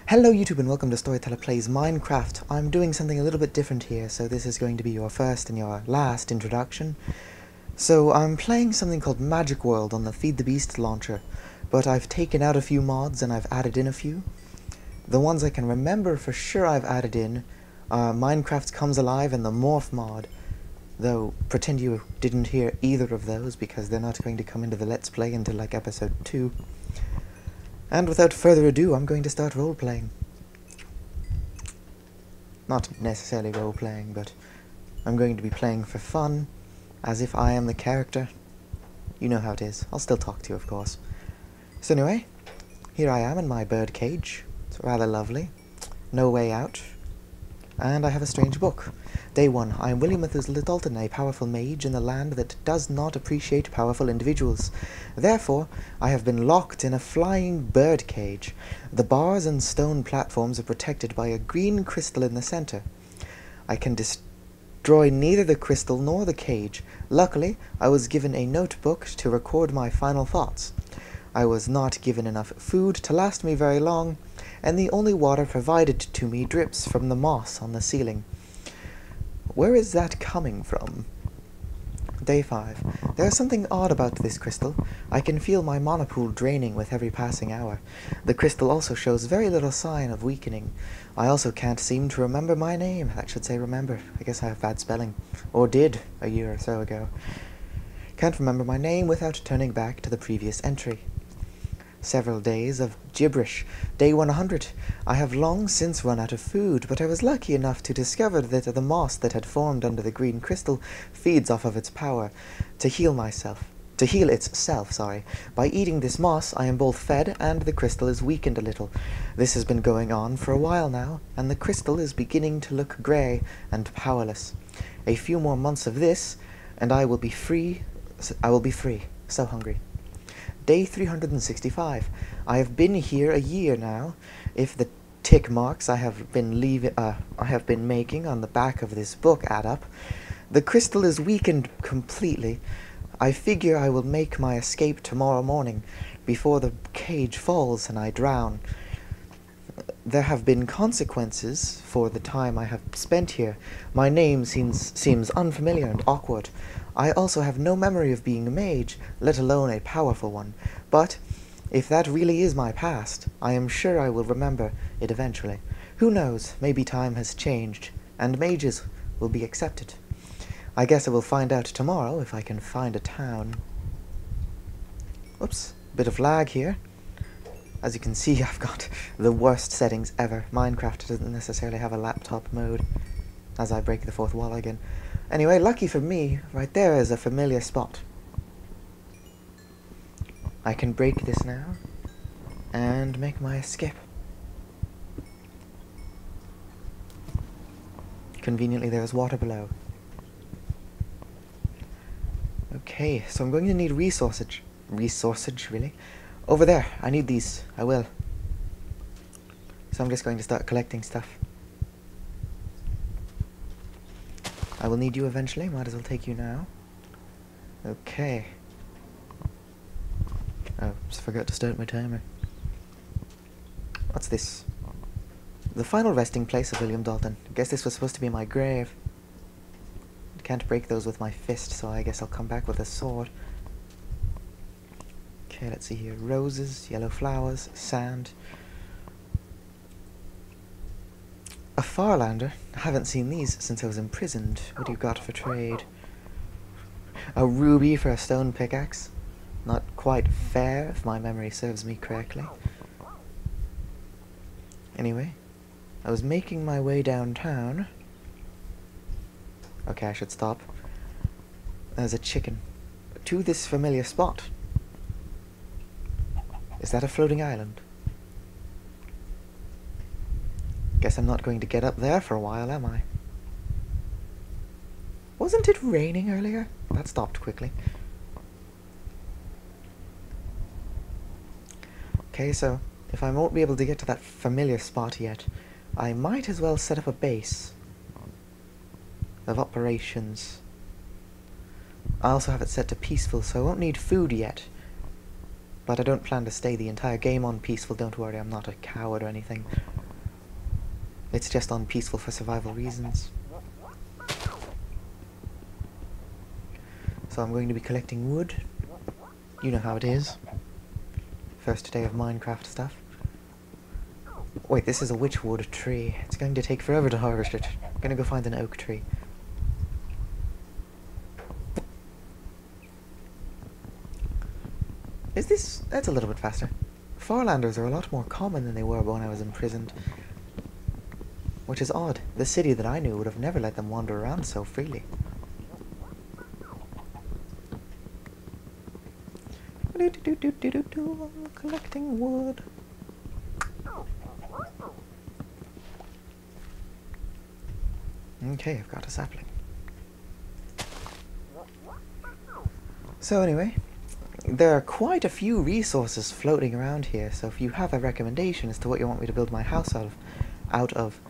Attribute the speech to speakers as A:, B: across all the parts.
A: Hello YouTube and welcome to Storyteller Plays Minecraft. I'm doing something a little bit different here, so this is going to be your first and your last introduction. So I'm playing something called Magic World on the Feed the Beast launcher, but I've taken out a few mods and I've added in a few. The ones I can remember for sure I've added in are Minecraft Comes Alive and the Morph mod, though pretend you didn't hear either of those because they're not going to come into the Let's Play until like episode 2. And without further ado, I'm going to start role-playing. Not necessarily role-playing, but I'm going to be playing for fun, as if I am the character. You know how it is. I'll still talk to you, of course. So anyway, here I am in my bird cage. It's rather lovely. No way out. And I have a strange book. Day 1. I am William Methuselah Dalton, a powerful mage in the land that does not appreciate powerful individuals. Therefore, I have been locked in a flying bird cage. The bars and stone platforms are protected by a green crystal in the center. I can destroy neither the crystal nor the cage. Luckily, I was given a notebook to record my final thoughts. I was not given enough food to last me very long, and the only water provided to me drips from the moss on the ceiling. Where is that coming from? Day 5. There is something odd about this crystal. I can feel my mana pool draining with every passing hour. The crystal also shows very little sign of weakening. I also can't seem to remember my name. That should say remember. I guess I have bad spelling. Or did, a year or so ago. Can't remember my name without turning back to the previous entry. Several days of gibberish. Day 100. I have long since run out of food, but I was lucky enough to discover that the moss that had formed under the green crystal feeds off of its power to heal itself. By eating this moss, I am both fed and the crystal is weakened a little. This has been going on for a while now, and the crystal is beginning to look grey and powerless. A few more months of this, and I will be free. So hungry. Day 365. I have been here a year now. If the tick marks I have been making on the back of this book add up, the crystal is weakened completely. I figure I will make my escape tomorrow morning before the cage falls and I drown. There have been consequences for the time I have spent here. My name seems unfamiliar and awkward. I also have no memory of being a mage, let alone a powerful one. But if that really is my past, I am sure I will remember it eventually. Who knows, maybe time has changed, and mages will be accepted. I guess I will find out tomorrow if I can find a town. Whoops, bit of lag here. As you can see, I've got the worst settings ever. Minecraft doesn't necessarily have a laptop mode. As I break the fourth wall again. Anyway, lucky for me, right there is a familiar spot. I can break this now and make my escape. Conveniently, there is water below. Okay, so I'm going to need resources, really. Over there, I need these. I will. So I'm just going to start collecting stuff. I will need you eventually, might as well take you now. Okay. Oh, just forgot to start my timer. What's this? The final resting place of William Dalton. I guess this was supposed to be my grave. I can't break those with my fist, so I guess I'll come back with a sword. Okay, let's see here. Roses, yellow flowers, sand. A Farlander? I haven't seen these since I was imprisoned. What do you got for trade? A ruby for a stone pickaxe? Not quite fair, if my memory serves me correctly. Anyway, I was making my way downtown. Okay, I should stop. There's a chicken. To this familiar spot. Is that a floating island? Guess I'm not going to get up there for a while, am I? Wasn't it raining earlier? That stopped quickly. Okay, so if I won't be able to get to that familiar spot yet, I might as well set up a base of operations. I also have it set to peaceful, so I won't need food yet. But I don't plan to stay the entire game on peaceful, don't worry, I'm not a coward or anything. It's just unpeaceful for survival reasons. So I'm going to be collecting wood. You know how it is. First day of Minecraft stuff. Wait, this is a witchwood tree. It's going to take forever to harvest it. I'm gonna go find an oak tree. Is this... that's a little bit faster. Farlanders are a lot more common than they were when I was imprisoned. Which is odd. The city that I knew would have never let them wander around so freely. I'm collecting wood. Okay, I've got a sapling. So anyway, there are quite a few resources floating around here, so if you have a recommendation as to what you want me to build my house out of,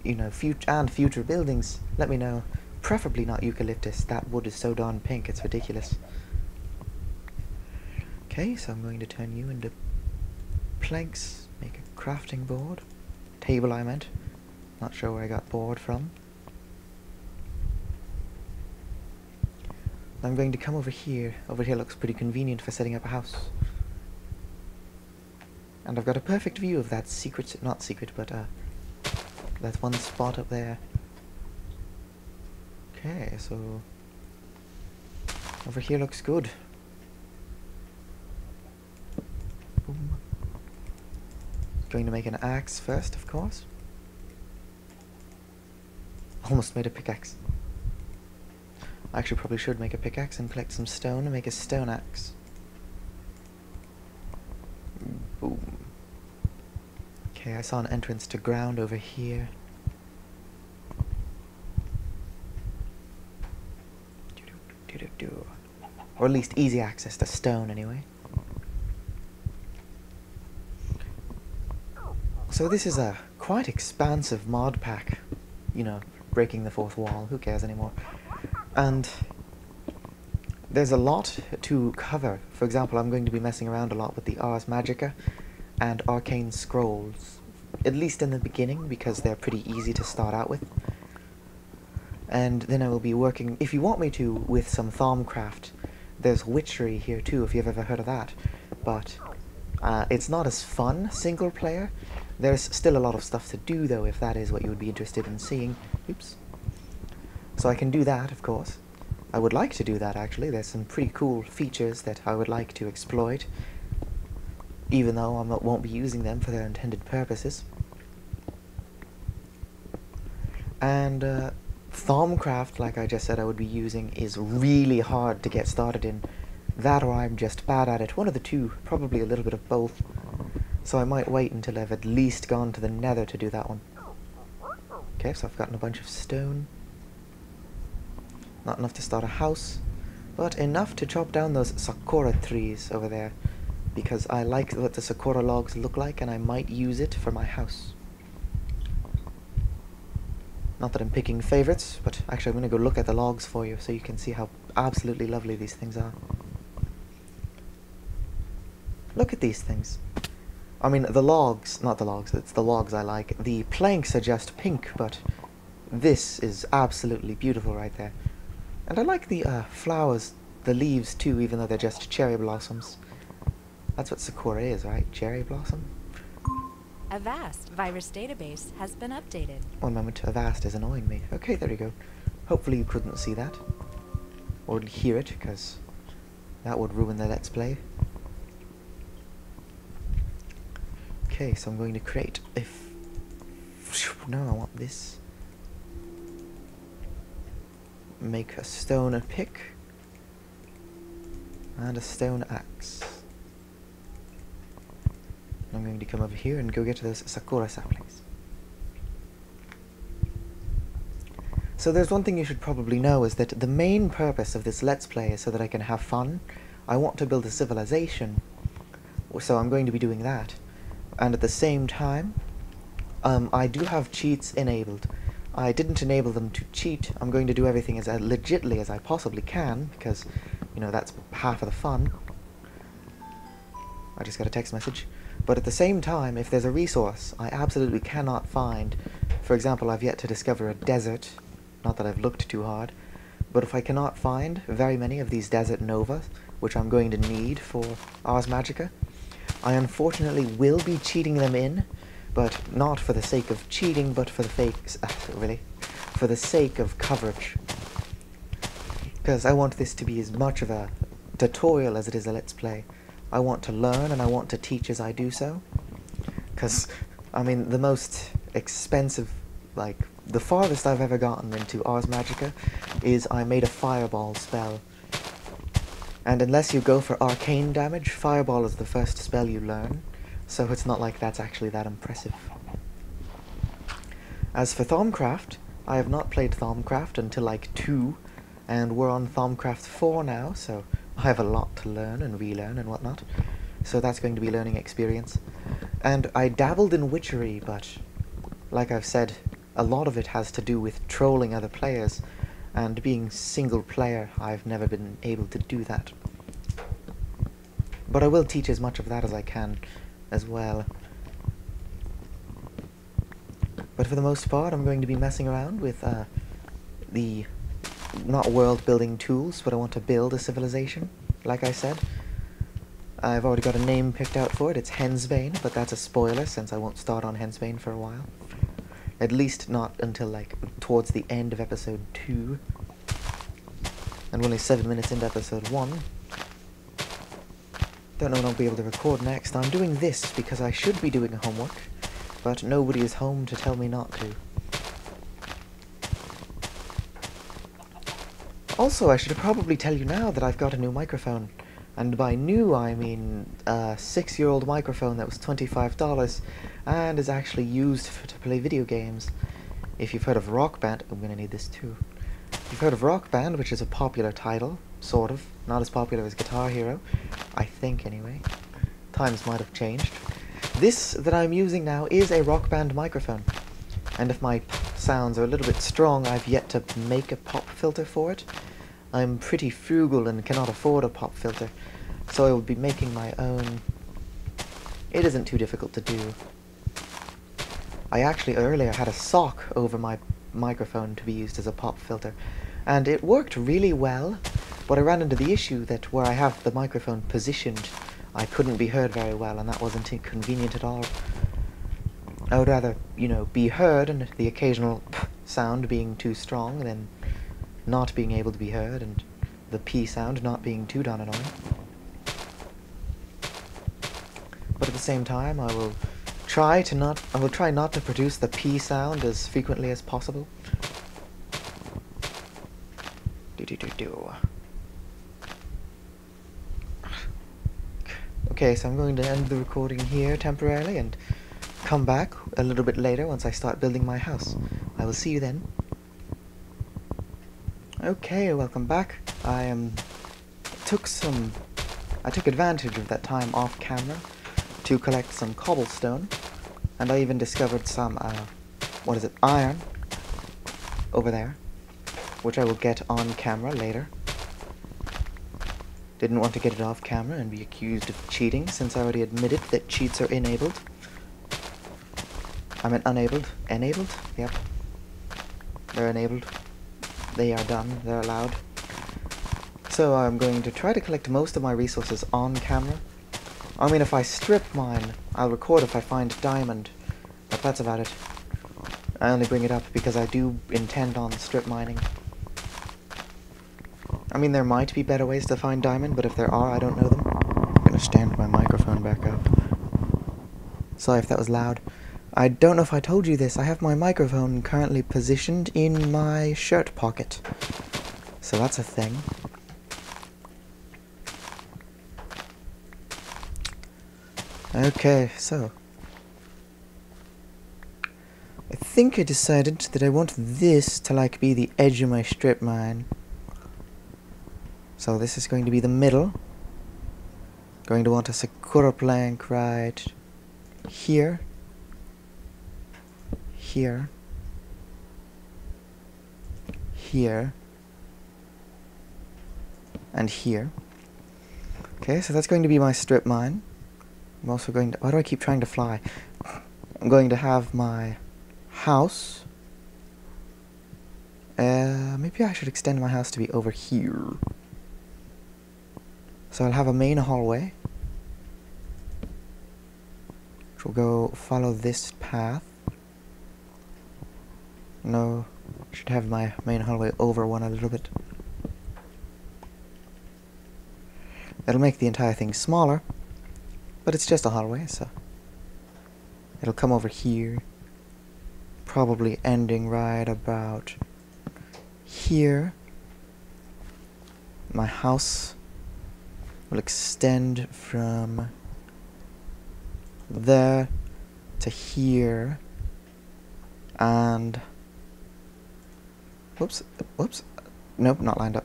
A: you know, future buildings, let me know. Preferably not eucalyptus. That wood is so darn pink, it's ridiculous. Okay, so I'm going to turn you into planks, make a crafting board. Table, I meant. Not sure where I got board from. I'm going to come over here. Over here looks pretty convenient for setting up a house. And I've got a perfect view of that secret, not secret, but that one spot up there. Okay, so over here looks good. Boom. Going to make an axe first, of course. Almost made a pickaxe. I actually probably should make a pickaxe and collect some stone and make a stone axe. Boom. Okay, I saw an entrance to ground over here. Or at least easy access to stone, anyway. So this is a quite expansive mod pack. You know, breaking the fourth wall, who cares anymore? And there's a lot to cover. For example, I'm going to be messing around a lot with the Ars Magica and Arcane Scrolls, at least in the beginning, because they're pretty easy to start out with. And then I will be working, if you want me to, with some Thaumcraft. There's Witchery here too, if you've ever heard of that. But it's not as fun, single player. There's still a lot of stuff to do, though, if that is what you would be interested in seeing. Oops. So I can do that, of course. I would like to do that, actually. There's some pretty cool features that I would like to exploit, even though I won't be using them for their intended purposes. And Thaumcraft, like I just said I would be using, is really hard to get started in. That or I'm just bad at it. One of the two, probably a little bit of both. So I might wait until I've at least gone to the Nether to do that one. Okay, so I've gotten a bunch of stone. Not enough to start a house, but enough to chop down those sakura trees over there, because I like what the sakura logs look like and I might use it for my house. Not that I'm picking favorites, but actually I'm going to go look at the logs for you so you can see how absolutely lovely these things are. Look at these things. I mean, the logs, not the logs, it's the logs I like. The planks are just pink, but this is absolutely beautiful right there. And I like the flowers, the leaves too, even though they're just cherry blossoms. That's what sakura is, right? Cherry blossom?
B: Avast virus database has been updated.
A: One moment, Avast is annoying me. Okay, there you go. Hopefully you couldn't see that. Or hear it, because that would ruin the Let's Play. Okay, so I'm going to create no, I want this. Make a stone pick and a stone axe. I'm going to come over here and go get those sakura saplings. So there's one thing you should probably know, is that the main purpose of this Let's Play is so that I can have fun. I want to build a civilization, so I'm going to be doing that. And at the same time, I do have cheats enabled. I didn't enable them to cheat. I'm going to do everything as legitly as I possibly can, because, you know, that's half of the fun. I just got a text message. But at the same time, if there's a resource I absolutely cannot find For example, I've yet to discover a desert, not that I've looked too hard, but if I cannot find very many of these desert novas, which I'm going to need for Ars Magica, I unfortunately will be cheating them in, but not for the sake of cheating, but for the for the sake of coverage. Because I want this to be as much of a tutorial as it is a Let's Play. I want to learn and I want to teach as I do so. Because, I mean, the most expensive, like, the farthest I've ever gotten into Ars Magica is I made a fireball spell. And unless you go for arcane damage, fireball is the first spell you learn, so it's not like that's actually that impressive. As for Thaumcraft, I have not played Thaumcraft until like 2, and we're on Thaumcraft 4 now, so I have a lot to learn and relearn and whatnot. So that's going to be learning experience. And I dabbled in witchery, but like I've said, a lot of it has to do with trolling other players, and being single player, I've never been able to do that. But I will teach as much of that as I can as well. But for the most part, I'm going to be messing around with the, not world building tools, but I want to build a civilization, like I said. I've already got a name picked out for it. It's Hensbane, but that's a spoiler since I won't start on Hensbane for a while. At least not until, like, towards the end of episode 2. And we're only 7 minutes into episode 1. Don't know when I'll be able to record next. I'm doing this because I should be doing homework, but nobody is home to tell me not to. Also, I should probably tell you now that I've got a new microphone. And by new, I mean a 6-year-old microphone that was $25 and is actually used to play video games. If you've heard of Rock Band, I'm going to need this too. If you've heard of Rock Band, which is a popular title, sort of, not as popular as Guitar Hero, I think anyway. Times might have changed. This that I'm using now is a Rock Band microphone. And if my sounds are a little bit strong, I've yet to make a pop filter for it. I'm pretty frugal and cannot afford a pop filter, so I will be making my own. It isn't too difficult to do. I actually earlier had a sock over my microphone to be used as a pop filter, and it worked really well, but I ran into the issue that where I have the microphone positioned, I couldn't be heard very well, and that wasn't convenient at all. I would rather, you know, be heard and the occasional p sound being too strong than not being able to be heard, and the P sound not being too darn annoying. But at the same time, I will try not to produce the P sound as frequently as possible. Okay, so I'm going to end the recording here temporarily and come back a little bit later once I start building my house. I will see you then. Okay, welcome back. I took advantage of that time off camera to collect some cobblestone, and I even discovered some, iron over there, which I will get on camera later. Didn't want to get it off camera and be accused of cheating, since I already admitted that cheats are enabled. I meant unabled. Enabled? Yep. They're enabled. They are done. They're allowed. So I'm going to try to collect most of my resources on camera. I mean, if I strip mine, I'll record if I find diamond, but that's about it. I only bring it up because I do intend on strip mining. I mean, there might be better ways to find diamond, but if there are, I don't know them. I'm gonna stand my microphone back up. Sorry if that was loud. I don't know if I told you this, I have my microphone currently positioned in my shirt pocket. So that's a thing. Okay, so I think I decided that I want this to like be the edge of my strip mine. So this is going to be the middle. Going to want a sakura plank right here. Here. Here. And here. Okay, so that's going to be my strip mine. I'm also going to... Why do I keep trying to fly? I'm going to have my house... maybe I should extend my house to be over here. So I'll have a main hallway, which will go follow this path. No, I should have my main hallway over one a little bit. It'll make the entire thing smaller, but it's just a hallway, so it'll come over here, probably ending right about here. My house will extend from there to here, and whoops, nope, not lined up.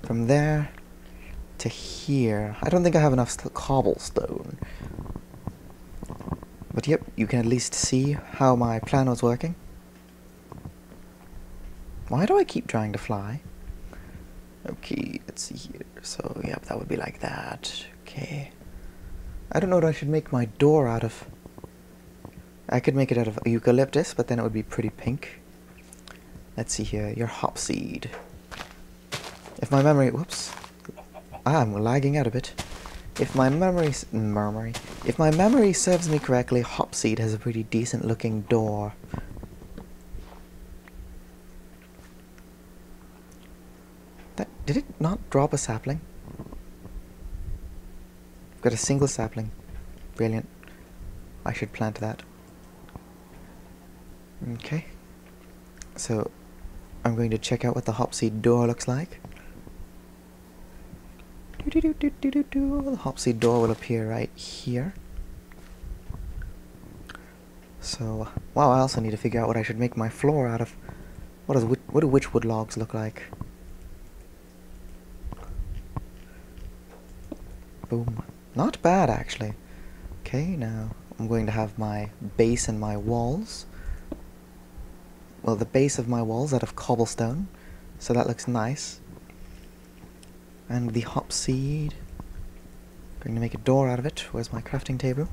A: From there to here. I don't think I have enough cobblestone, but yep, you can at least see how my plan was working. Why do I keep trying to fly? Okay, let's see here. So, yep, that would be like that. Okay. I don't know what I should make my door out of. I could make it out of eucalyptus, but then it would be pretty pink. Let's see here. Your hop seed. If my memory... Whoops. I'm lagging out a bit. If my memory serves me correctly, hop seed has a pretty decent looking door. Did it not drop a sapling? I've got a single sapling. Brilliant. I should plant that. Okay. So, I'm going to check out what the hopseed door looks like. The hopseed door will appear right here. So, wow, I also need to figure out what I should make my floor out of. What do witchwood logs look like? Boom. Not bad, actually. Okay, now I'm going to have my base and my walls. Well, the base of my walls out of cobblestone, so that looks nice. And the hop seed, going to make a door out of it. Where's my crafting table?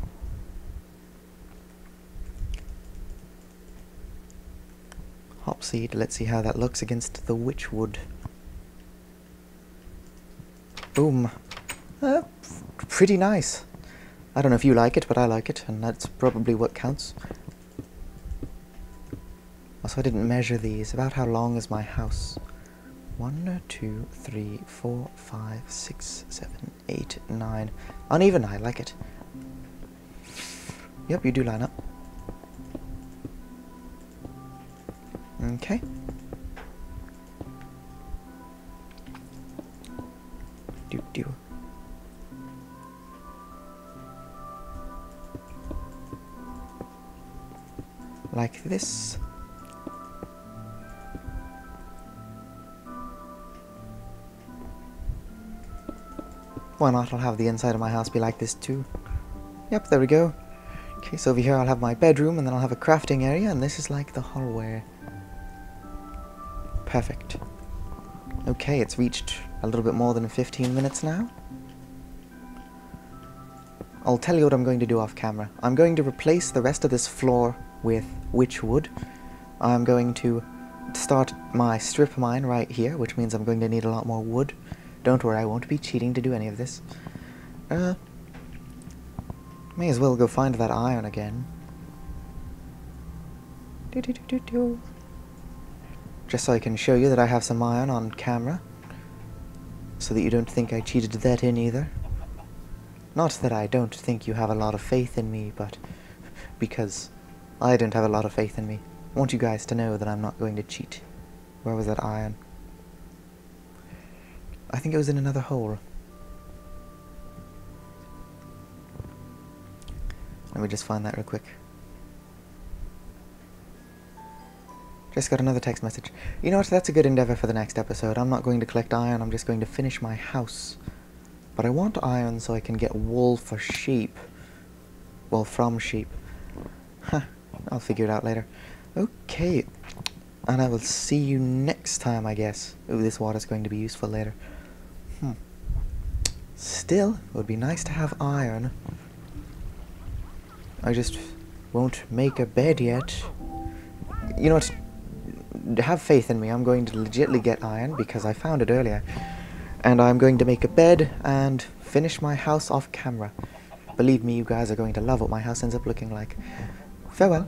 A: Hop seed, let's see how that looks against the witchwood. Boom. Pretty nice. I don't know if you like it, but I like it, and that's probably what counts. Also, I didn't measure these. About how long is my house? 1, 2, 3, 4, 5, 6, 7, 8, 9. Uneven, I like it. Yep, you do line up. Okay. Do. Like this. Why not? I'll have the inside of my house be like this too. Yep, there we go. Okay, so over here I'll have my bedroom, and then I'll have a crafting area, and this is like the hallway. Perfect. Okay, it's reached a little bit more than 15 minutes now. I'll tell you what I'm going to do off camera. I'm going to replace the rest of this floor with witchwood. I'm going to start my strip mine right here, which means I'm going to need a lot more wood. Don't worry, I won't be cheating to do any of this. May as well go find that iron again. Just so I can show you that I have some iron on camera, so that you don't think I cheated that in either. Not that I don't think you have a lot of faith in me, but because I don't have a lot of faith in me. I want you guys to know that I'm not going to cheat. Where was that iron? I think it was in another hole. Let me just find that real quick. Just got another text message. You know what, that's a good endeavor for the next episode. I'm not going to collect iron, I'm just going to finish my house. But I want iron so I can get wool for sheep. Well, from sheep. Huh, I'll figure it out later. Okay, and I will see you next time, I guess. Ooh, this water's going to be useful later. Still, it would be nice to have iron. I just won't make a bed yet. You know what? Have faith in me. I'm going to legitly get iron because I found it earlier. And I'm going to make a bed and finish my house off camera. Believe me, you guys are going to love what my house ends up looking like. Farewell.